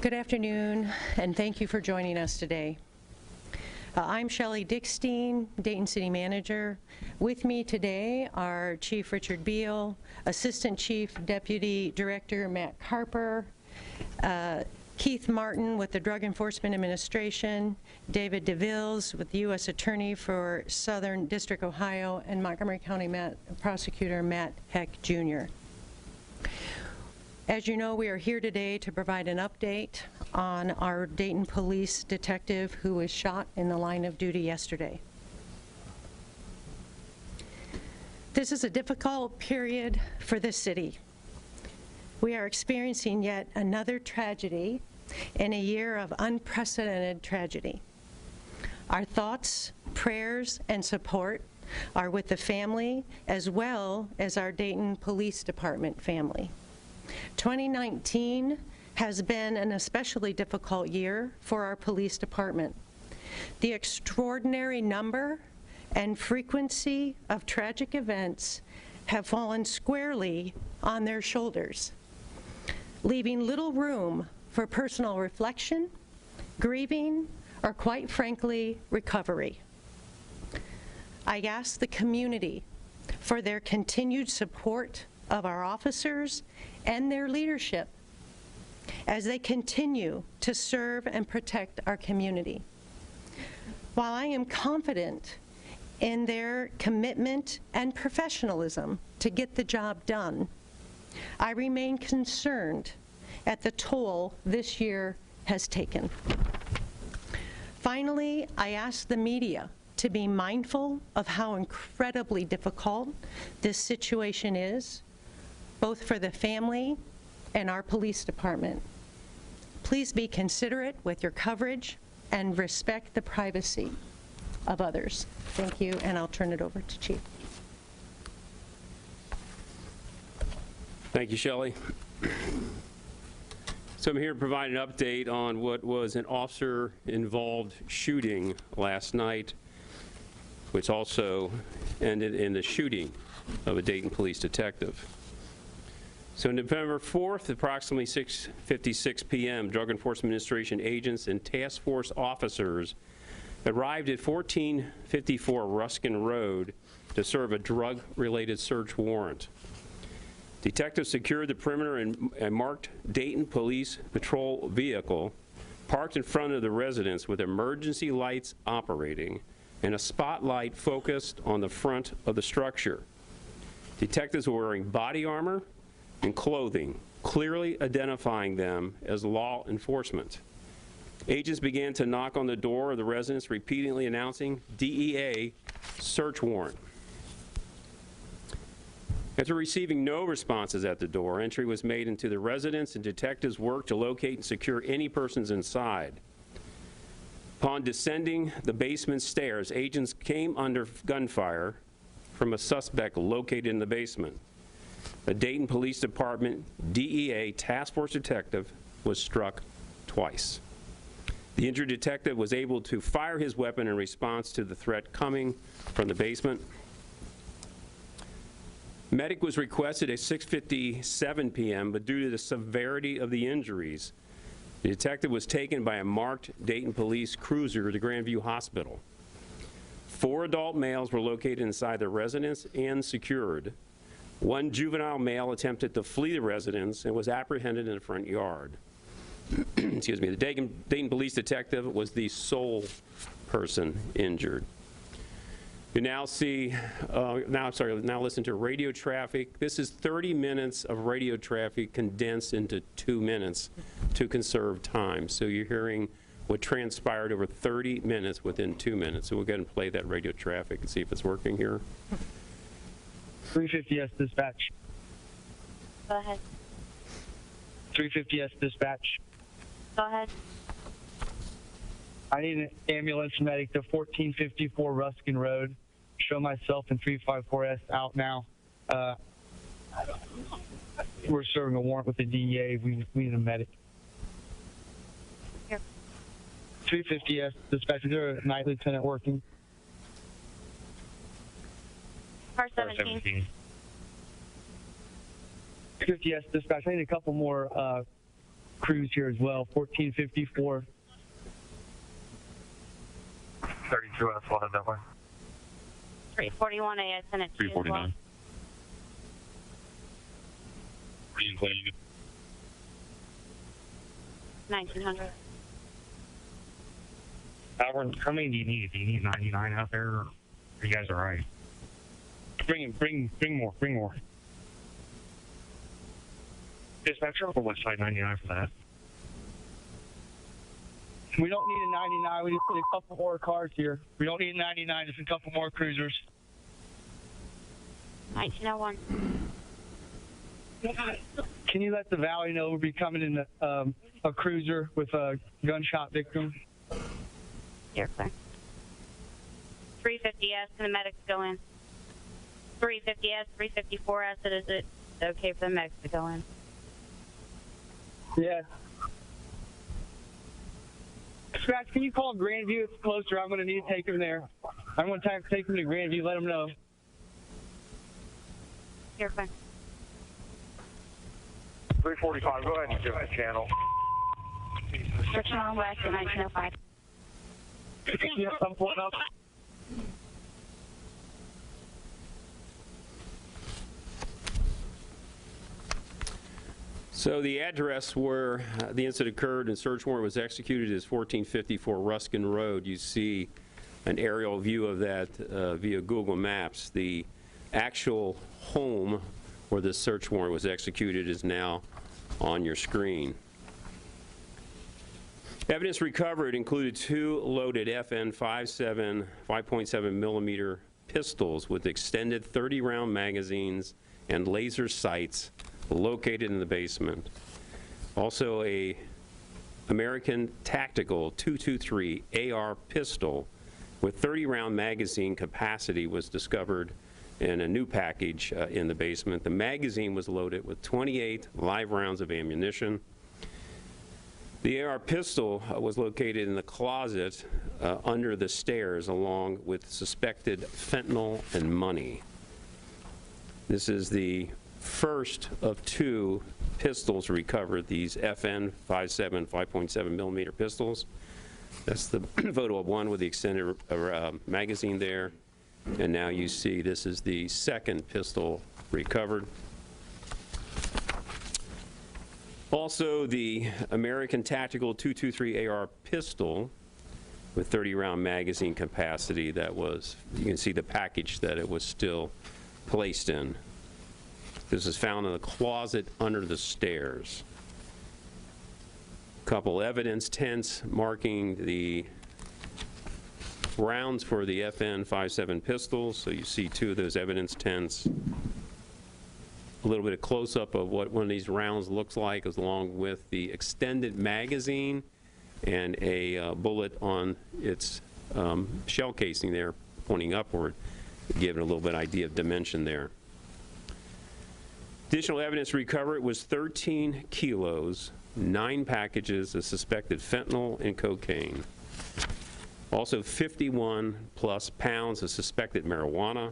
Good afternoon, and thank you for joining us today. I'm Shelley Dickstein, Dayton City Manager. With me today are Chief Richard Biehl, Assistant Chief Deputy Director Matt Carper, Keith Martin with the Drug Enforcement Administration, David DeVilles with the U.S. Attorney for Southern District, Ohio, and Montgomery County Prosecutor Matt Heck, Jr. As you know, we are here today to provide an update on our Dayton police detective who was shot in the line of duty yesterday. This is a difficult period for the city. We are experiencing yet another tragedy in a year of unprecedented tragedy. Our thoughts, prayers, and support are with the family as well as our Dayton Police Department family. 2019 has been an especially difficult year for our police department. The extraordinary number and frequency of tragic events have fallen squarely on their shoulders, leaving little room for personal reflection, grieving, or quite frankly, recovery. I ask the community for their continued support of our officers and their leadership as they continue to serve and protect our community. While I am confident in their commitment and professionalism to get the job done, I remain concerned at the toll this year has taken. Finally, I ask the media to be mindful of how incredibly difficult this situation is, both for the family and our police department. Please be considerate with your coverage and respect the privacy of others. Thank you, and I'll turn it over to Chief. Thank you, Shelley. So I'm here to provide an update on what was an officer-involved shooting last night, which also ended in the shooting of a Dayton police detective. So November 4th, approximately 6:56 p.m., Drug Enforcement Administration agents and task force officers arrived at 1454 Ruskin Road to serve a drug-related search warrant. Detectives secured the perimeter and a marked Dayton Police Patrol vehicle parked in front of the residence with emergency lights operating and a spotlight focused on the front of the structure. Detectives were wearing body armor and clothing, clearly identifying them as law enforcement. Agents began to knock on the door of the residence, repeatedly announcing DEA search warrant. After receiving no responses at the door, entry was made into the residence and detectives worked to locate and secure any persons inside. Upon descending the basement stairs, agents came under gunfire from a suspect located in the basement. A Dayton Police Department DEA task force detective was struck twice. The injured detective was able to fire his weapon in response to the threat coming from the basement. Medic was requested at 6:57 p.m., but due to the severity of the injuries, the detective was taken by a marked Dayton police cruiser to Grandview Hospital. 4 adult males were located inside the residence and secured. 1 juvenile male attempted to flee the residence and was apprehended in the front yard. Excuse me, the Dayton police detective was the sole person injured. You now see, now listen to radio traffic. This is 30 minutes of radio traffic condensed into 2 minutes to conserve time. So you're hearing what transpired over 30 minutes within 2 minutes. So we'll go ahead and play that radio traffic and see if it's working here. 350S dispatch. Go ahead. 350S dispatch. Go ahead. I need an ambulance medic to 1454 Ruskin Road. Show myself and 354S out now. We're serving a warrant with the DEA. We need a medic. Here. 350S dispatch. Is there a night lieutenant working? Car 17. 350S dispatch. I need a couple more cruise here as well, 1454. 32 S, we'll have that one. 341A, I sent it to you as well. 349. 1900. Albert, how many do you need? Do you need 99 out there? Or you guys are right. Bring more. Dispatcher, over West Side 99 for that. We don't need a 99. We just need a couple more cars here. We don't need a 99. Just a couple more cruisers. 1901. Can you let the Valley know we'll be coming in a cruiser with a gunshot victim? You're clear. 350S, can the medics go in? 350S, 354S, is it okay for the medics to go in? Yeah. Scratch, can you call Grandview? It's closer. I'm going to need to take him there. I'm going to take him to Grandview. Let him know. You're fine. 345. Go ahead and give the channel. Switching on west at 1905. Yeah, I'm pulling up. So the address where the incident occurred and search warrant was executed is 1454 Ruskin Road. You see an aerial view of that via Google Maps. The actual home where the search warrant was executed is now on your screen. Evidence recovered included 2 loaded FN 5.7 millimeter pistols with extended 30-round magazines and laser sights located in the basement. Also, a American Tactical .223 AR pistol with 30-round magazine capacity was discovered in a new package in the basement. The magazine was loaded with 28 live rounds of ammunition. The AR pistol was located in the closet under the stairs along with suspected fentanyl and money. This is the first of 2 pistols recovered, these FN 5.7 millimeter pistols. That's the photo of one with the extended magazine there. And now you see this is the second pistol recovered. Also, the American Tactical .223 AR pistol with 30-round magazine capacity that was, you can see the package that it was still placed in. This is found in the closet under the stairs. Couple evidence tents marking the rounds for the FN 5.7 pistols. So you see 2 of those evidence tents. A little bit of close-up of what one of these rounds looks like, along with the extended magazine and a bullet on its shell casing there pointing upward, giving a little bit idea of dimension there. Additional evidence recovered was 13 kilos, 9 packages of suspected fentanyl and cocaine. Also 51 plus pounds of suspected marijuana,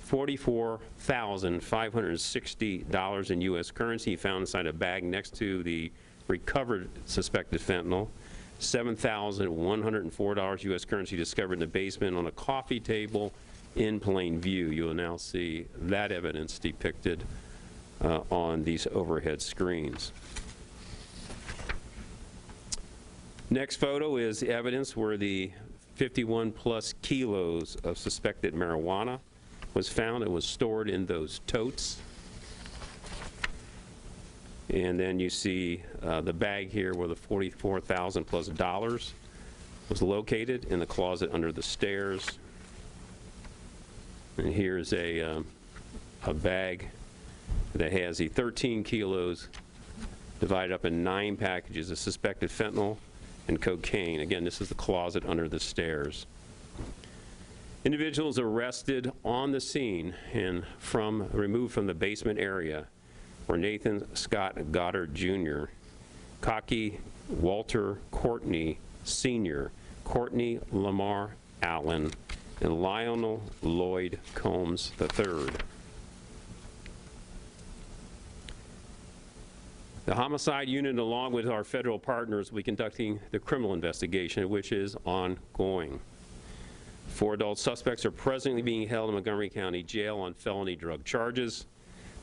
$44,560 in U.S. currency found inside a bag next to the recovered suspected fentanyl, $7,104 U.S. currency discovered in the basement on a coffee table in plain view. You will now see that evidence depicted on these overhead screens. Next photo is evidence where the 51 plus kilos of suspected marijuana was found. It was stored in those totes. And then you see the bag here where the $44,000 plus dollars was located in the closet under the stairs. And here's a bag that has the 13 kilos divided up in 9 packages of suspected fentanyl and cocaine. Again, this is the closet under the stairs. Individuals arrested on the scene and removed from the basement area were Nathan Scott Goddard Jr., Cocky Walter Courtney Sr., Courtney Lamar Allen, and Lionel Lloyd Combs III. The homicide unit, along with our federal partners, will be conducting the criminal investigation, which is ongoing. 4 adult suspects are presently being held in Montgomery County Jail on felony drug charges.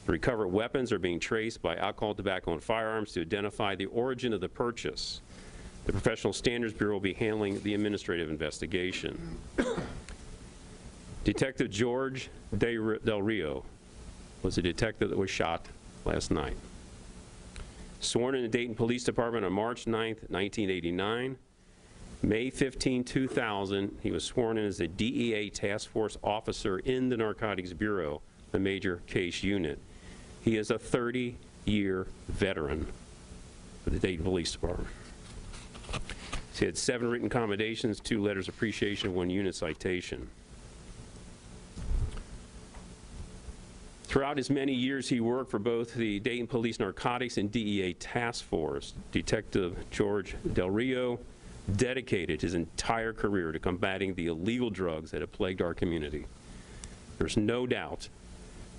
The recovered weapons are being traced by alcohol, tobacco, and firearms to identify the origin of the purchase. The Professional Standards Bureau will be handling the administrative investigation. Detective George Del Rio was a detective that was shot last night. Sworn in the Dayton Police Department on March 9th, 1989. May 15, 2000, he was sworn in as a DEA task force officer in the Narcotics Bureau, the major case unit. He is a 30-year veteran of the Dayton Police Department. He had 7 written commendations, 2 letters of appreciation, 1 unit citation. Throughout his many years, he worked for both the Dayton Police Narcotics and DEA Task Force. Detective George Del Rio dedicated his entire career to combating the illegal drugs that have plagued our community. There's no doubt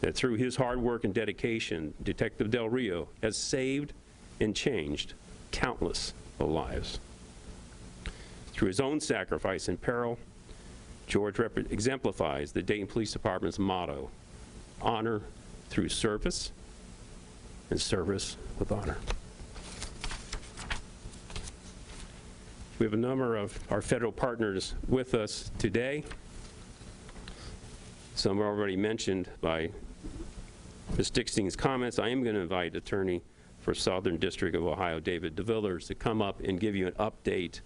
that through his hard work and dedication, Detective Del Rio has saved and changed countless lives. Through his own sacrifice and peril, George exemplifies the Dayton Police Department's motto, honor through service and service with honor. We have a number of our federal partners with us today. Some are already mentioned by Ms. Dickstein's comments. I am going to invite Attorney for Southern District of Ohio, David DeVillers, to come up and give you an update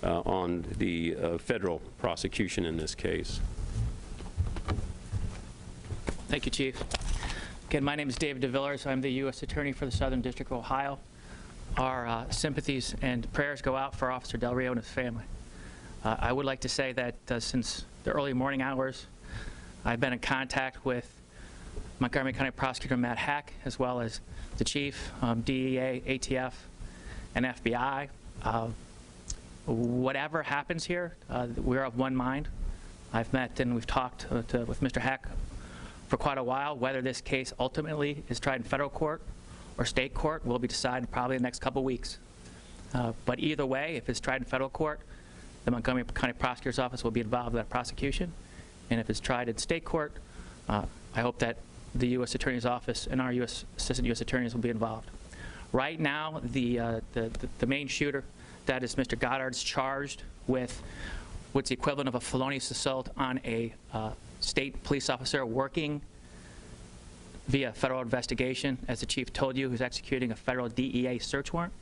on the federal prosecution in this case. Thank you, Chief. Again, my name is David DeVillers. I'm the U.S. Attorney for the Southern District of Ohio. Our sympathies and prayers go out for Officer Del Rio and his family. I would like to say that since the early morning hours, I've been in contact with Montgomery County Prosecutor Matt Heck, as well as the Chief, DEA, ATF, and FBI. Whatever happens here, we're of one mind. I've met and we've talked with Mr. Heck for quite a while. Whether this case ultimately is tried in federal court or state court will be decided probably in the next couple weeks. But either way, if it's tried in federal court, the Montgomery County Prosecutor's Office will be involved in that prosecution. And if it's tried in state court, I hope that the U.S. Attorney's Office and our Assistant U.S. Attorneys will be involved. Right now, the main shooter, that is Mr. Goddard, is charged with what's the equivalent of a felonious assault on a state police officer working via federal investigation, as the Chief told you, who's executing a federal DEA search warrant.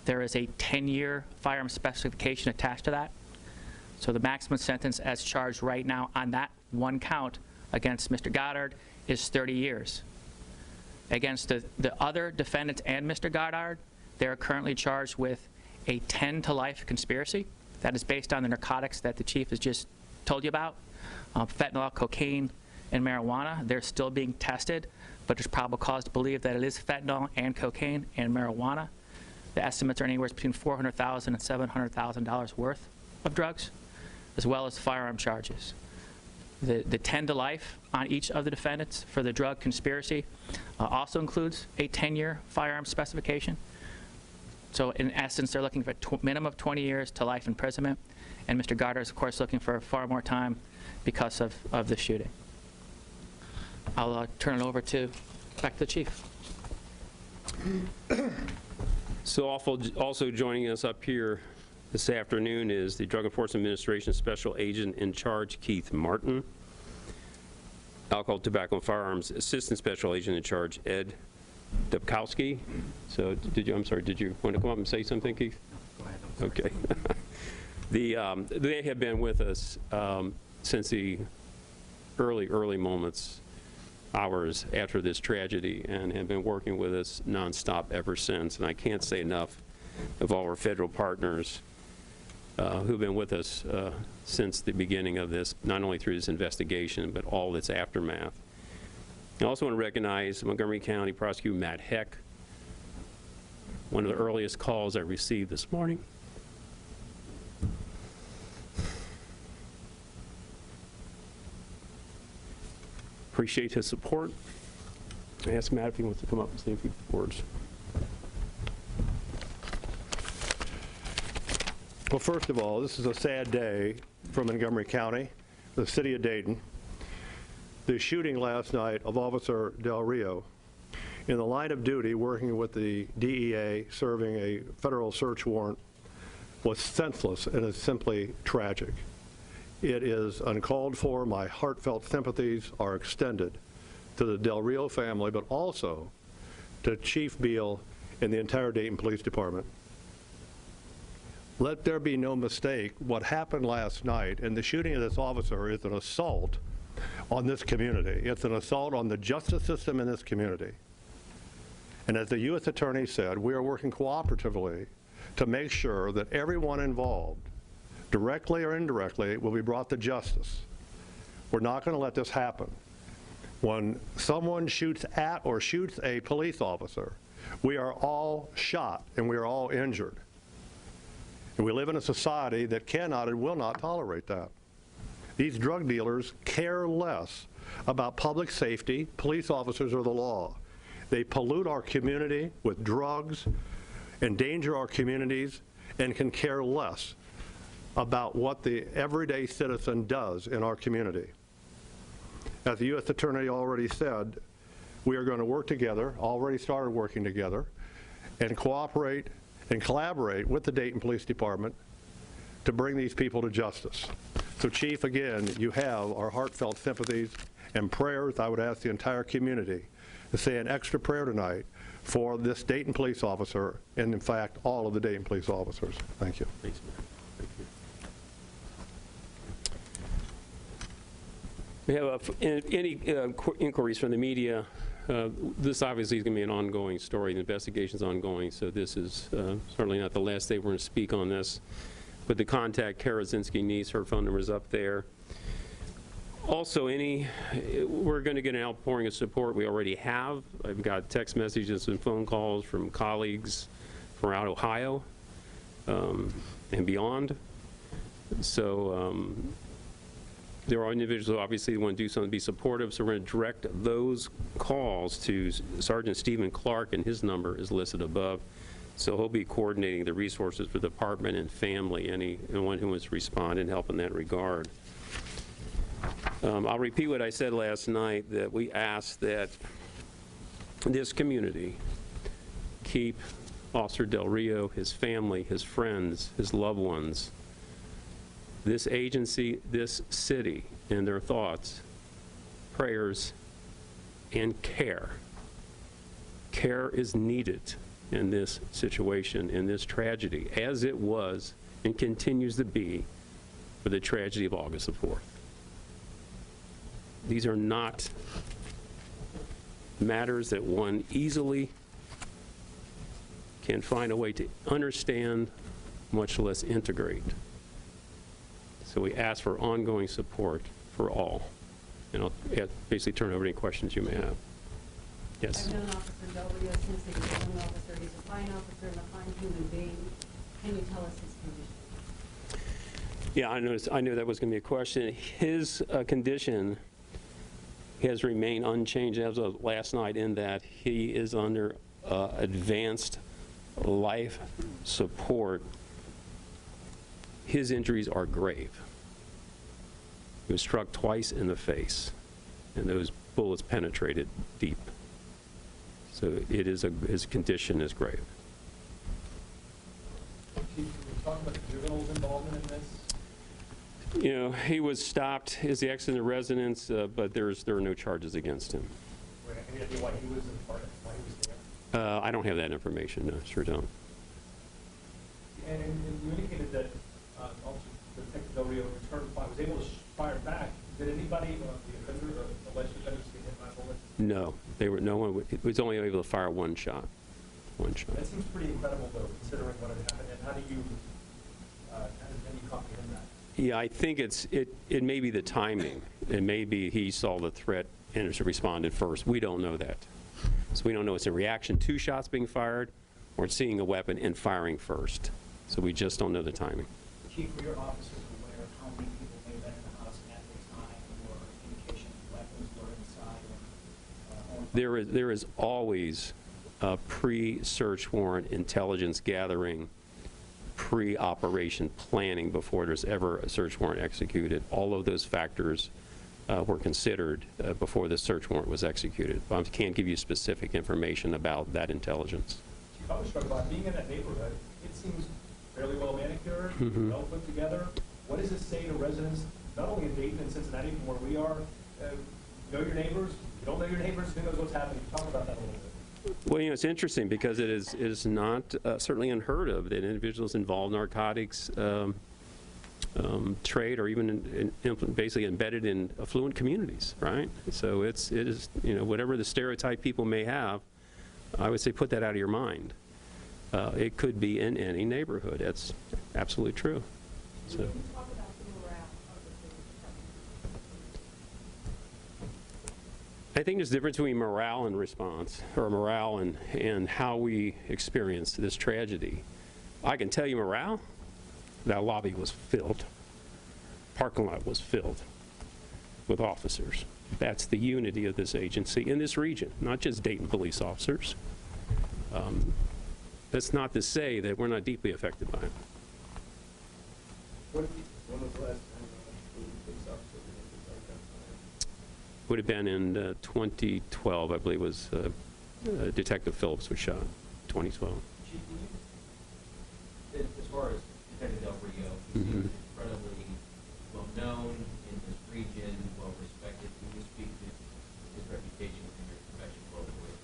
There is a 10-year firearm specification attached to that. So the maximum sentence as charged right now on that one count against Mr. Goddard is 30 years. Against the other defendants and Mr. Goddard, they are currently charged with a 10-to-life conspiracy. That is based on the narcotics that the Chief has just told you about, fentanyl, cocaine, and marijuana. They're still being tested, but there's probable cause to believe that it is fentanyl and cocaine and marijuana. The estimates are anywhere between $400,000 and $700,000 worth of drugs, as well as firearm charges. The 10-to-life on each of the defendants for the drug conspiracy also includes a 10-year firearm specification. So in essence, they're looking for a minimum of 20 years to life imprisonment. And Mr. Goddard is, of course, looking for far more time because of the shooting. I'll turn it over back to the Chief. So also joining us up here this afternoon is the Drug Enforcement Administration Special Agent in Charge, Keith Martin. Alcohol, Tobacco, and Firearms Assistant Special Agent in Charge, Ed Dubkowski. So did you want to come up and say something, Keith? Go ahead. Okay. They have been with us since the early moments, hours after this tragedy, and have been working with us nonstop ever since. And I can't say enough of all our federal partners who've been with us since the beginning of this, not only through this investigation, but all its aftermath. I also want to recognize Montgomery County Prosecutor Matt Heck, one of the earliest calls I received this morning. Appreciate his support. I asked Matt if he wants to come up and say a few words. Well, first of all, this is a sad day for Montgomery County, the city of Dayton. The shooting last night of Officer Del Rio in the line of duty working with the DEA serving a federal search warrant was senseless and is simply tragic. It is uncalled for. My heartfelt sympathies are extended to the Del Rio family, but also to Chief Biehl and the entire Dayton Police Department. Let there be no mistake, what happened last night and the shooting of this officer is an assault on this community. It's an assault on the justice system in this community. And as the U.S. Attorney said, we are working cooperatively to make sure that everyone involved, directly or indirectly, will be brought to justice. We're not going to let this happen. When someone shoots at or shoots a police officer, we are all shot and we are all injured. And we live in a society that cannot and will not tolerate that. These drug dealers care less about public safety, police officers, or the law. They pollute our community with drugs, endanger our communities, and can care less about what the everyday citizen does in our community. As the U.S. Attorney already said, we are going to work together, already started working together, and cooperate and collaborate with the Dayton Police Department to bring these people to justice. So, Chief, again, you have our heartfelt sympathies and prayers. I would ask the entire community to say an extra prayer tonight for this Dayton police officer and, in fact, all of the Dayton police officers. Thank you. Thanks, Mayor. We have any inquiries from the media. This obviously is going to be an ongoing story. The investigation is ongoing, so this is certainly not the last day we're going to speak on this. But the contact Karazinski niece, her phone number is up there. Also, we're going to get an outpouring of support. We already have. I've got text messages and phone calls from colleagues throughout Ohio and beyond. So there are individuals who obviously want to do something to be supportive, so we're going to direct those calls to Sergeant Stephen Clark, and his number is listed above. So he'll be coordinating the resources for the department and family, anyone who wants to respond and help in that regard. I'll repeat what I said last night, that we ask that this community keep Officer Del Rio, his family, his friends, his loved ones, this agency, this city, in their thoughts, prayers, and care. Care is needed in this situation, in this tragedy, as it was and continues to be for the tragedy of August the 4th. These are not matters that one easily can find a way to understand, much less integrate. So we ask for ongoing support for all. And I'll basically turn over any questions you may have. Yes? I've known Officer Del Rio since he was a young officer. He's a fine officer and a fine human being. Can you tell us his condition? Yeah, I knew that was going to be a question. His condition has remained unchanged as of last night, in that he is under advanced life support. His injuries are grave. He was struck twice in the face, and those bullets penetrated deep. So it is his condition is grave. Chief, can we talk about the juvenile's involvement in this? You know, he was stopped as he exited the residence, but there are no charges against him. Any idea why he was in part, why he was there? I don't have that information. No, sure don't. And you indicated that Officer Detective Del Rio returned fire, was able to fire back. Did anybody, the offender, the alleged offenders, get hit by a bullet? No, no one was only able to fire one shot. One shot. That seems pretty incredible, though, considering what had happened. And how do you comprehend that? Yeah, I think it may be the timing. It may be he saw the threat and responded first. We don't know that. So we don't know it's a reaction to shots being fired or seeing a weapon and firing first. So we just don't know the timing. Chief, were your officers aware of how many people may have been in the house at the time, or indication weapons were inside? There is always a pre-search warrant intelligence gathering pre-operation planning before there's ever a search warrant executed. All of those factors were considered before the search warrant was executed. But I can't give you specific information about that intelligence. Chief, I was struck by being in that neighborhood. It seems fairly well manicured, well put together. What does it say to residents, not only in Dayton and Cincinnati, from where we are? Know your neighbors. You don't know your neighbors. Who knows what's happening? Talk about that a little bit. Well, it's interesting because it is not certainly unheard of that individuals involved in narcotics trade or even basically embedded in affluent communities, right? So it is, whatever the stereotype people may have, I would say put that out of your mind. It could be in any neighborhood. That's absolutely true. So. Can you talk about the morale of the police department? I think there's a difference between morale and response, or morale and how we experience this tragedy. I can tell you morale, that lobby was filled. Parking lot was filled with officers. That's the unity of this agency in this region, not just Dayton police officers. That's not to say that we're not deeply affected by it. When was the last time police officer was like that? Would have been in 2012, I believe, was Detective Phillips was shot. 2012. Chief, as far as Detective Del Rio, he seems incredibly well known in this region, well respected. Can you speak to his reputation within your profession locally?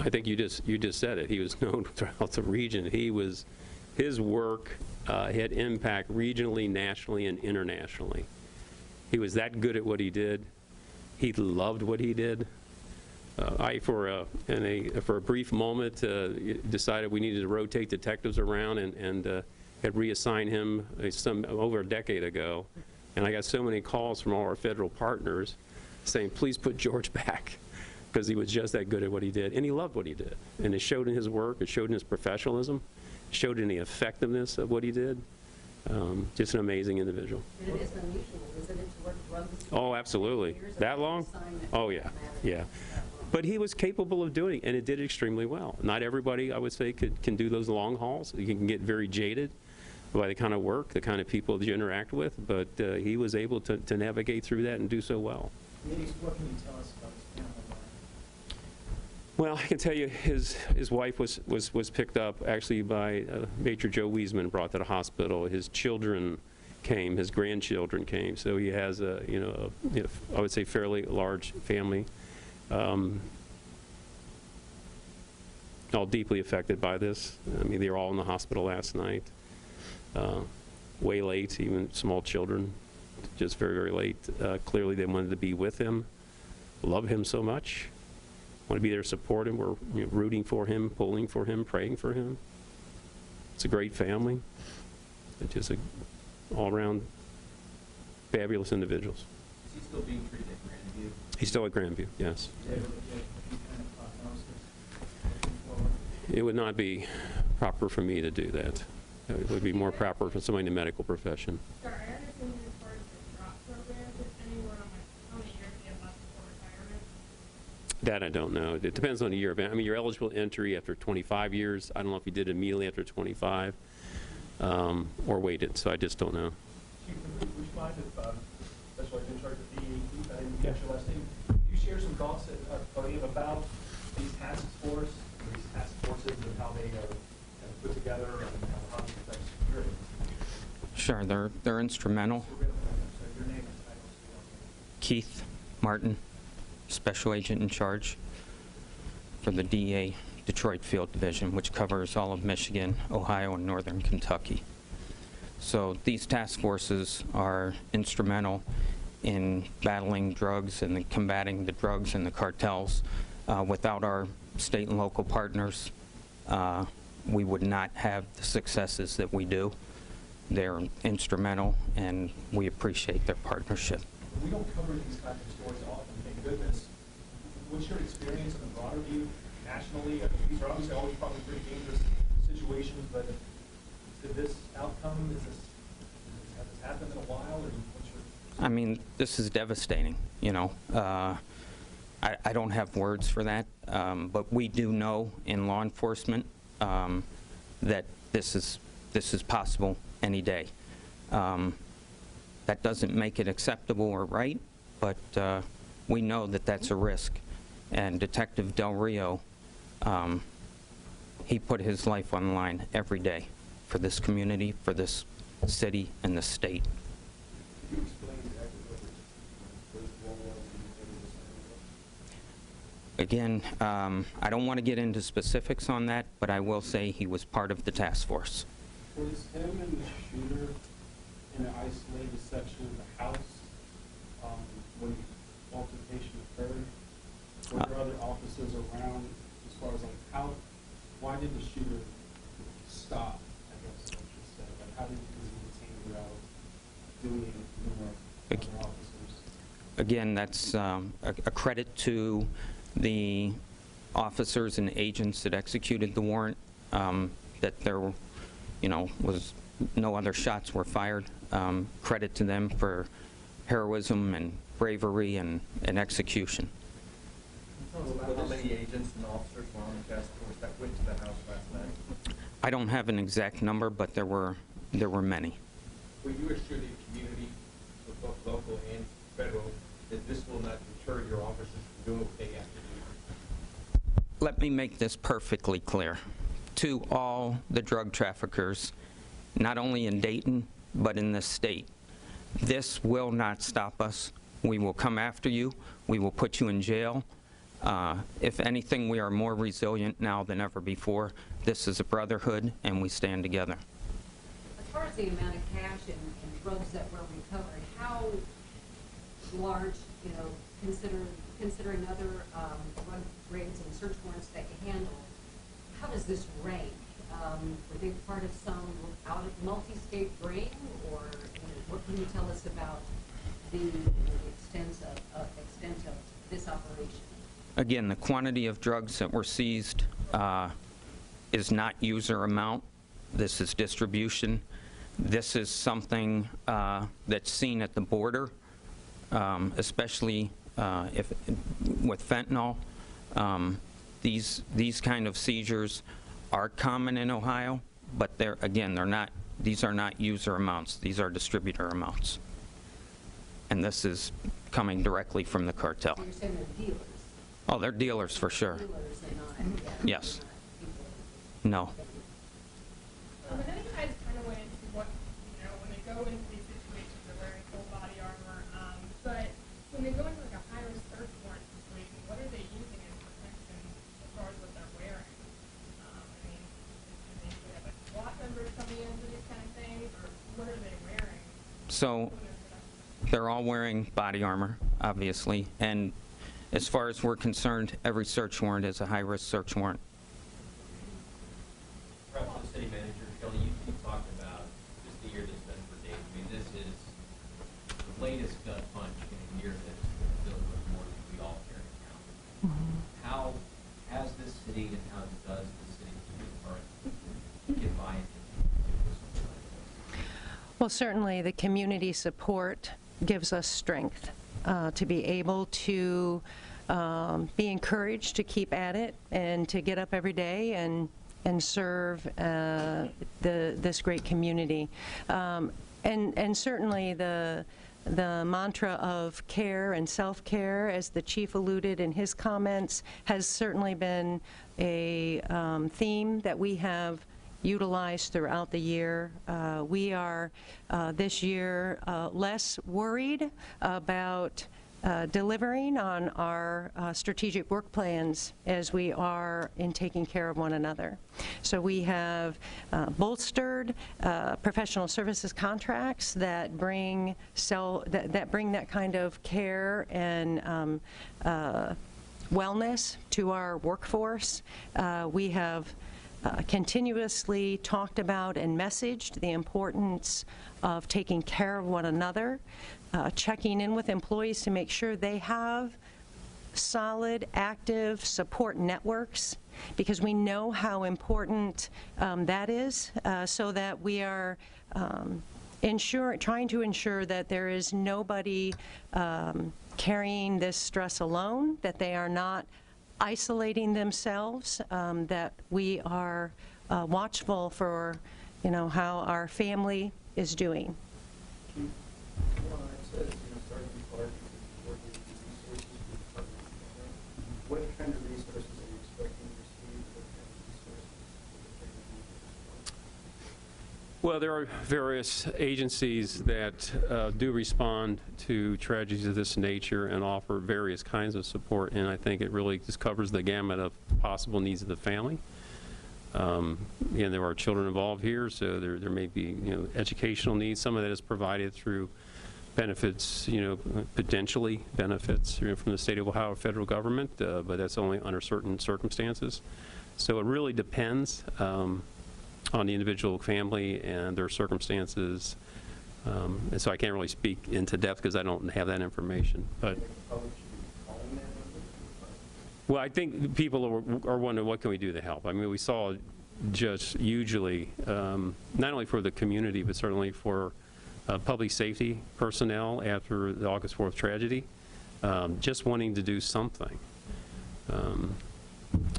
I think you just said it. He was known throughout the region. His work had impact regionally, nationally, and internationally. He was that good at what he did. He loved what he did. For a brief moment, decided we needed to rotate detectives around and had reassigned him over a decade ago. And I got so many calls from all our federal partners saying, please put George back, because he was just that good at what he did. And he loved what he did. And it showed in his work, it showed in his professionalism, it showed in the effectiveness of what he did. Just an amazing individual. And it is unusual, isn't it, to work drugs? Oh, absolutely. That long? Oh, yeah, yeah. But he was capable of doing it, and it did extremely well. Not everybody, I would say, can do those long hauls. You can get very jaded by the kind of work, the kind of people that you interact with, but he was able to navigate through that and do so well. What can you tell us about his family life? Well, I can tell you his wife was picked up actually by Major Joe Wiesman, brought to the hospital. His children came, his grandchildren came, so he has I would say fairly large family. All deeply affected by this. I mean, they were all in the hospital last night. Way late, even small children, just very, very late. Clearly they wanted to be with him, love him so much, want to be there to support him. We're rooting for him, pulling for him, praying for him. It's a great family. It's just all-around fabulous individuals. Is he still being treated at Grandview? He's still at Grandview, yes. Any kind of prognosis looking forward? It would not be proper for me to do that. It would be more proper for somebody in the medical profession. Sir, I understand you referred to drop programs. Is anyone on how many years do you have left before retirement? That I don't know. It depends on the year. I mean, you're eligible to entry after 25 years. I don't know if you did it immediately after 25 or waited, so I just don't know. Chief, would you mind if, Special Agent in charge of DEA, I didn't catch your last name, could you share some thoughts about these task forces and how they are put together and how they affect security? Sure, they're instrumental. So your name and titles. Keith Martin, Special Agent in charge for the DEA Detroit Field Division, which covers all of Michigan, Ohio, and northern Kentucky. So these task forces are instrumental in battling drugs and combating the drugs and the cartels. Without our state and local partners, we would not have the successes that we do. They're instrumental, and we appreciate their partnership. We don't cover these kinds of stories often, thank goodness. What's your experience in the broader view nationally? I mean, these are obviously always probably pretty dangerous situations, but did this outcome, has this happened in a while? Or what's your... I mean, this is devastating, you know. I don't have words for that, but we do know in law enforcement that this is possible any day. That doesn't make it acceptable or right, but we know that that's a risk. And Detective Del Rio, he put his life on the line every day for this community, for this city, and the state. Could you explain exactly what his role was in this? Again, I don't want to get into specifics on that, but I will say he was part of the task force. Was him and the shooter in an isolated section of the house when the altercation occurred? Were there other officers around as far as why did the shooter stop, I guess I should say? Like, how did he maintain without doing it more other officers? Again, that's a credit to the officers and agents that executed the warrant, that there was no other shots were fired. Credit to them for heroism and bravery and execution. How many agents and officers were on the task force that went to the house last night? I don't have an exact number, but there were many. Will you assure the community, both local and federal, that this will not deter your officers from doing what they have to do? Let me make this perfectly clear to all the drug traffickers, not only in Dayton, but in this state. This will not stop us. We will come after you. We will put you in jail. If anything, we are more resilient now than ever before. This is a brotherhood, and we stand together. As far as the amount of cash and drugs that were recovered, how large, considering other drug raids and search warrants that you handle, how does this rank? Were they part of some multi-state ring, or what can you tell us about the extent of this operation? Again, the quantity of drugs that were seized is not user amount. This is distribution. This is something that's seen at the border, especially with fentanyl. These kind of seizures are common in Ohio, but these are not user amounts. These are distributor amounts. And this is coming directly from the cartel. So you're saying they're dealers? Oh, they're dealers for sure. Dealers and not, Yes. No. I know you guys kind of went into what, when they go into these situations, they're wearing full body armor, but when they go into like a high-risk search warrant situation, what are they using as protection as far as what they're wearing? Do they usually have like SWAT members coming in for these kind of things, or what are they wearing? So they're all wearing body armor, obviously, and as far as we're concerned, every search warrant is a high-risk search warrant. Perhaps the city manager, Kelly, you talked about just the year that's been for Dave. I mean, this is the latest gut punch in a year that's filled with more than we all care to count. How has this city and how does the city get by into this? Well, certainly the community support gives us strength to be able to be encouraged to keep at it and to get up every day and serve this great community. And certainly the mantra of care and self-care, as the chief alluded in his comments, has certainly been a theme that we have utilized throughout the year. We are this year less worried about delivering on our strategic work plans as we are in taking care of one another. So we have bolstered professional services contracts that bring that kind of care and wellness to our workforce. We have continuously talked about and messaged the importance of taking care of one another, checking in with employees to make sure they have solid, active support networks, because we know how important that is, so that we are trying to ensure that there is nobody carrying this stress alone, that they are not isolating themselves, that we are watchful for, how our family is doing. What kind of resources are you expecting to receive? What kind of resources? Well, there are various agencies that do respond to tragedies of this nature and offer various kinds of support, and I think it really just covers the gamut of possible needs of the family. And there are children involved here, so there may be, educational needs. Some of that is provided through benefits, potentially benefits from the state of Ohio federal government, but that's only under certain circumstances. So it really depends on the individual family and their circumstances. And so I can't really speak into depth because I don't have that information. But well, I think people are wondering, what can we do to help? I mean, we saw just hugely, not only for the community, but certainly for public safety personnel after the August 4th tragedy, just wanting to do something.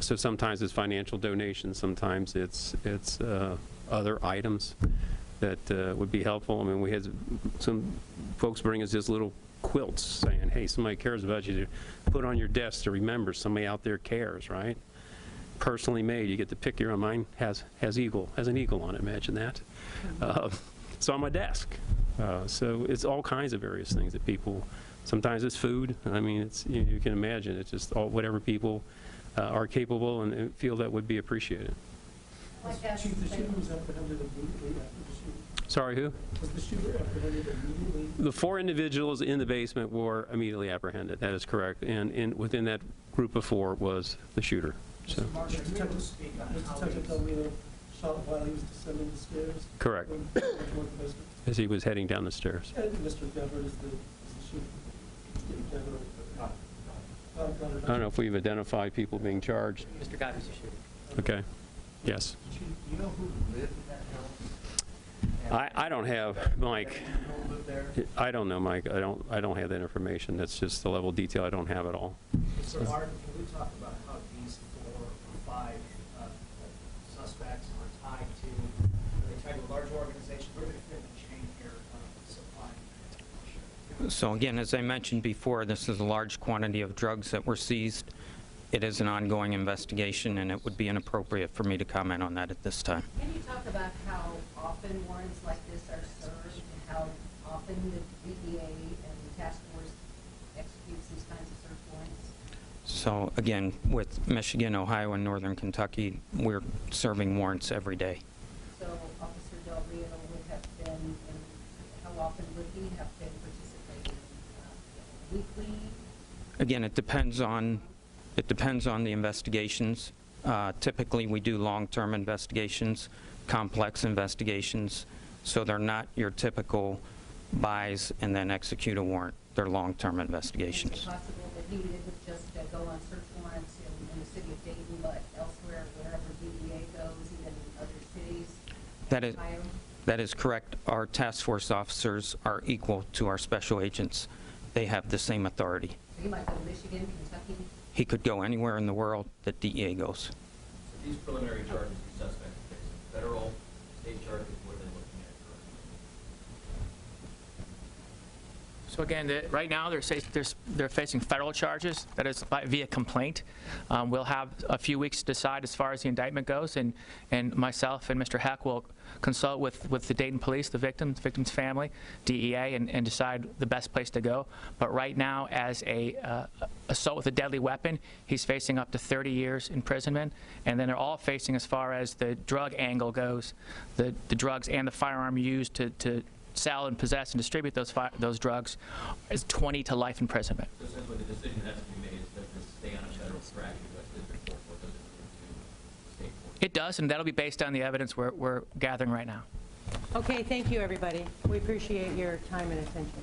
So sometimes it's financial donations, sometimes it's other items that would be helpful. I mean, we had some folks bring us just little quilts saying, hey, somebody cares about you, to put on your desk to remember somebody out there cares, right? Personally made. You get to pick your own. Mine has an eagle on it. Imagine that. It's on my desk. So it's all kinds of various things that people, sometimes it's food. I mean, it's, you can imagine, it's just whatever people are capable and feel that would be appreciated. Chief, the shooter was apprehended immediately after the shooting. Sorry, who? Was the shooter apprehended immediately? The 4 individuals in the basement were immediately apprehended. That is correct. And within that group of 4 was the shooter. So. Detective Delmino shot while he was descending the stairs? Correct. As he was heading down the stairs. And Mr. Dever is the shooter. I don't know if we've identified people being charged. Mr. Gott is the shooter. Okay. Yes. Do you know who lived in that house? I don't have, Mike. I don't know, Mike. I don't have that information. That's just the level of detail I don't have at all. So, Martin, can we talk about how these 4 or 5 suspects are tied to? Are they tied to a large organization? Where do they fit in the chain here of supply? So again, as I mentioned before, this is a large quantity of drugs that were seized. It is an ongoing investigation, and it would be inappropriate for me to comment on that at this time. Can you talk about how often warrants like this are served, and how often the DEA and the task force executes these kinds of search warrants? So again, with Michigan, Ohio, and Northern Kentucky, we're serving warrants every day. So Officer Del Rio would have been, and how often would he have been participating? Weekly? Again, it depends on the investigations. Typically, we do long-term investigations, complex investigations, so they're not your typical buys and then execute a warrant. They're long-term investigations. Is it possible that he didn't just go on search warrants in the city of Dayton, but elsewhere, wherever DEA goes, even in other cities? That is correct. Our task force officers are equal to our special agents. They have the same authority. So he might go to Michigan, Kentucky? He could go anywhere in the world that DEA goes. So these preliminary charges, these suspects are facing federal, state charges, what are they looking at currently? So again, right now they're facing federal charges. That is via complaint. We'll have a few weeks to decide as far as the indictment goes, and myself and Mr. Heck will consult with the Dayton police, the victim's family, DEA, and decide the best place to go. But right now, as a assault with a deadly weapon, he's facing up to 30 years imprisonment. And then they're all facing, as far as the drug angle goes, the drugs and the firearm used to sell and possess and distribute those drugs, is 20 to life imprisonment. So essentially the decision that has to be made is does this stay on a federal track in U.S. District Court, or does it move to state court? It does, and that'll be based on the evidence we're gathering right now. Okay, thank you, everybody. We appreciate your time and attention.